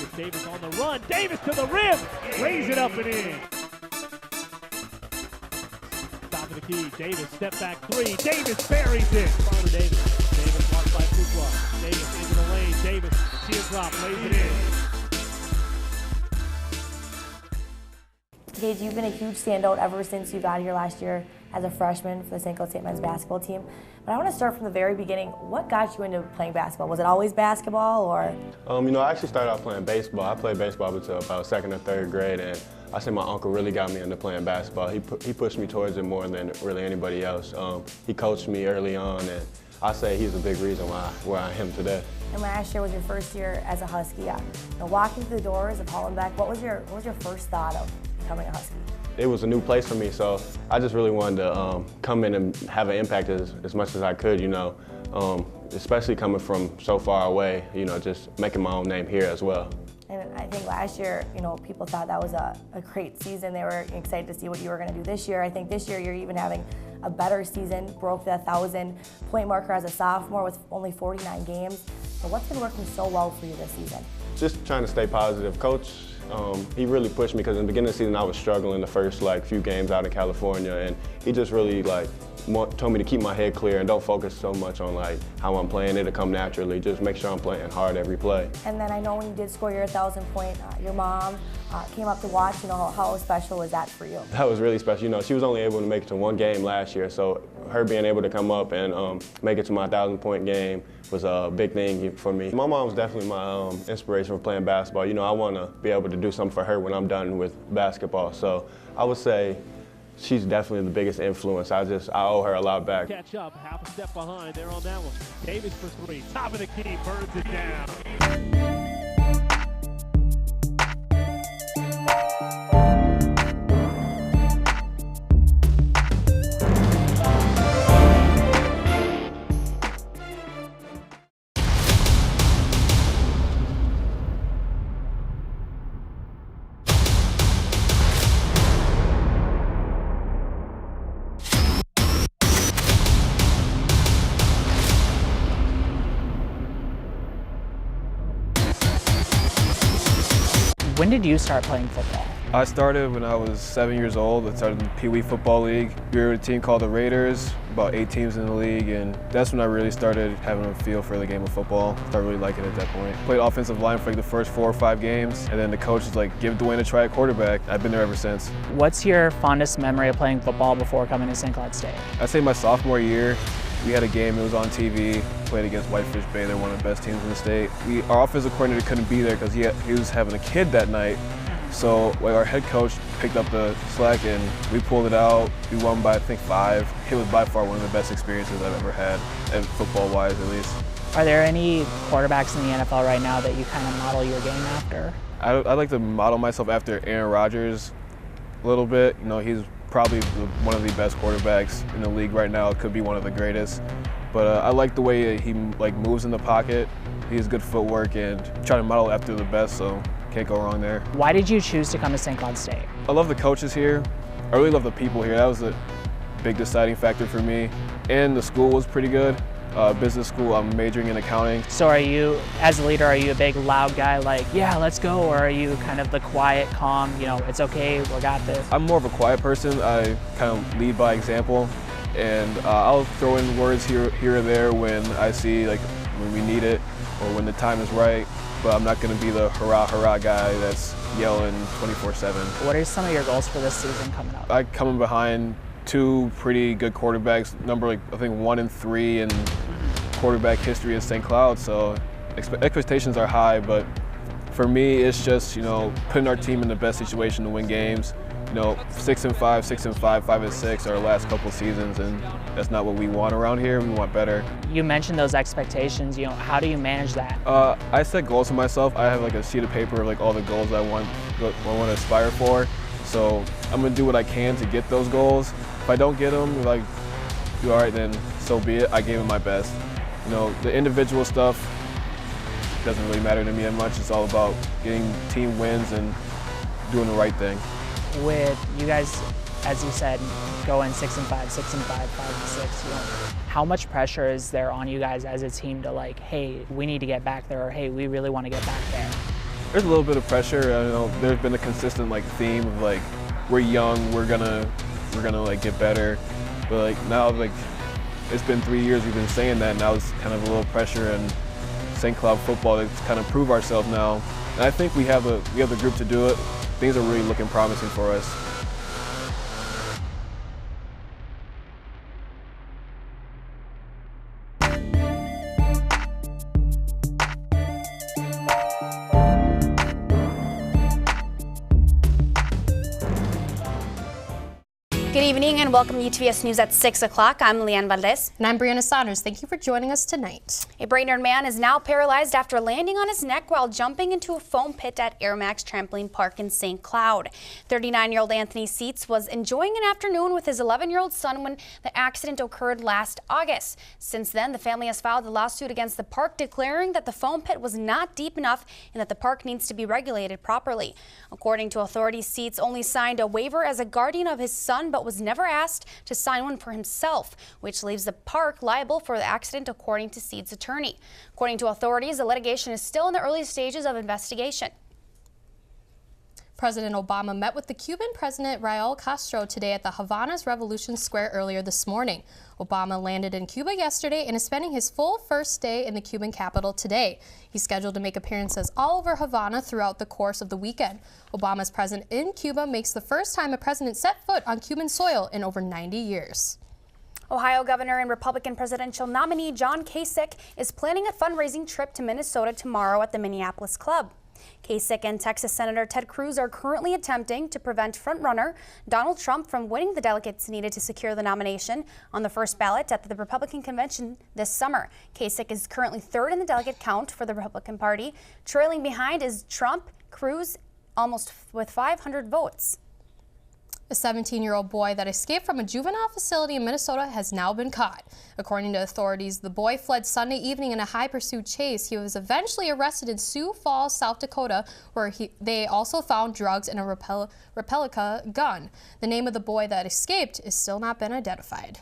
Davis. Davis on the run. Davis to the rim. Raise it up and in. Top of the key. Davis step back three. Davis buries it. Front of Davis. Davis marked by Kukla. Davis into the lane. Davis teardrop lays it in. Gage, you've been a huge standout ever since you got here last year as a freshman for the St. Cloud State men's basketball team. But I want to start from the very beginning. What got you into playing basketball? Was it always basketball, or? I actually started out playing baseball. I played baseball until about second or third grade, and I say my uncle really got me into playing basketball. He pushed me towards it more than really anybody else. He coached me early on, and I say he's a big reason where I am today. And last year was your first year as a Husky. Walking through the doors of Hollenbeck, what was your first thought of becoming a Husky? It was a new place for me, so I just really wanted to come in and have an impact as much as I could, especially coming from so far away, just making my own name here as well. And I think last year, people thought that was a great season. They were excited to see what you were going to do this year. I think this year you're even having a better season, broke the 1,000-point marker as a sophomore with only 49 games. So what's been working so well for you this season? Just trying to stay positive. Coach, he really pushed me because in the beginning of the season I was struggling the first few games out in California, and he just really told me to keep my head clear and don't focus so much on how I'm playing. It'll come naturally. Just make sure I'm playing hard every play. And then I know when you did score your 1,000-point, your mom came up to watch. How special was that for you? That was really special. She was only able to make it to one game last year, so her being able to come up and make it to my 1,000-point game was a big thing for me. My mom's definitely my inspiration for playing basketball. I want to be able to do something for her when I'm done with basketball. So I would say she's definitely the biggest influence. I owe her a lot back. Catch up, half a step behind there on that one. Davis for three, top of the key, burns it down. When did you start playing football? I started when I was 7 years old. I started in the Pee Wee Football League. We were a team called the Raiders, about 8 teams in the league, and that's when I really started having a feel for the game of football. Started really liking it at that point. Played offensive line for the first 4 or 5 games, and then the coach was like, give Dwayne a try at quarterback. I've been there ever since. What's your fondest memory of playing football before coming to St. Cloud State? I'd say my sophomore year, we had a game, it was on TV, played against Whitefish Bay. They're one of the best teams in the state. Our offensive coordinator couldn't be there because he was having a kid that night. So our head coach picked up the slack and we pulled it out. We won by, I think, 5. It was by far one of the best experiences I've ever had, and football-wise at least. Are there any quarterbacks in the NFL right now that you kind of model your game after? I like to model myself after Aaron Rodgers a little bit. He's probably one of the best quarterbacks in the league right now. Could be one of the greatest. But I like the way he moves in the pocket. He has good footwork, and try to model after the best, so can't go wrong there. Why did you choose to come to St. Cloud State? I love the coaches here. I really love the people here. That was a big deciding factor for me. And the school was pretty good. Business school, I'm majoring in accounting. So are you, as a leader, are you a big loud guy like, yeah, let's go? Or are you kind of the quiet, calm, it's okay, we got this? I'm more of a quiet person. I kind of lead by example. And I'll throw in words here or there when I see when we need it or when the time is right. But I'm not going to be the hurrah, hurrah guy that's yelling 24/7. What are some of your goals for this season coming up? I come in behind 2 pretty good quarterbacks, number I think 1 and 3 in quarterback history at St. Cloud. So expectations are high, but for me, it's just putting our team in the best situation to win games. 6 and 5, 6 and 5, 5 and 6 our last couple seasons, and that's not what we want around here. We want better. You mentioned those expectations. How do you manage that? I set goals for myself. I have a sheet of paper of all the goals I want to aspire for. So I'm gonna do what I can to get those goals. If I don't get them, all right, then so be it. I gave it my best. The individual stuff doesn't really matter to me that much. It's all about getting team wins and doing the right thing. With you guys, as you said, going 6 and 5, 6 and 5, 5 and 6, how much pressure is there on you guys as a team to hey, we need to get back there, or hey, we really want to get back there? There's a little bit of pressure. I know there's been a consistent like theme of like we're young, we're gonna like get better, but like now like it's been 3 years we've been saying that. Now it's kind of a little pressure in St. Cloud football to kind of prove ourselves now. And I think we have the group to do it. Things are really looking promising for us. Good evening and welcome to UTVS News at 6 o'clock. I'm Leanne Valdez. And I'm Brianna Saunders. Thank you for joining us tonight. A Brainerd man is now paralyzed after landing on his neck while jumping into a foam pit at Air Max Trampoline Park in St. Cloud. 39-year-old Anthony Seitz was enjoying an afternoon with his 11-year-old son when the accident occurred last August. Since then, the family has filed a lawsuit against the park declaring that the foam pit was not deep enough and that the park needs to be regulated properly. According to authorities, Seitz only signed a waiver as a guardian of his son but was never asked to sign one for himself, which leaves the park liable for the accident, according to Seed's attorney. According to authorities, the litigation is still in the early stages of investigation. President Obama met with the Cuban President Raul Castro today at the Havana's Revolution Square earlier this morning. Obama landed in Cuba yesterday and is spending his full first day in the Cuban capital today. He's scheduled to make appearances all over Havana throughout the course of the weekend. Obama's presence in Cuba makes the first time a president set foot on Cuban soil in over 90 years. Ohio Governor and Republican presidential nominee John Kasich is planning a fundraising trip to Minnesota tomorrow at the Minneapolis Club. Kasich and Texas Senator Ted Cruz are currently attempting to prevent frontrunner Donald Trump from winning the delegates needed to secure the nomination on the first ballot at the Republican convention this summer. Kasich is currently third in the delegate count for the Republican Party. Trailing behind is Trump, Cruz almost with 500 votes. A 17-year-old boy that escaped from a juvenile facility in Minnesota has now been caught. According to authorities, the boy fled Sunday evening in a high-pursuit chase. He was eventually arrested in Sioux Falls, South Dakota, where they also found drugs and a replica gun. The name of the boy that escaped is still not been identified.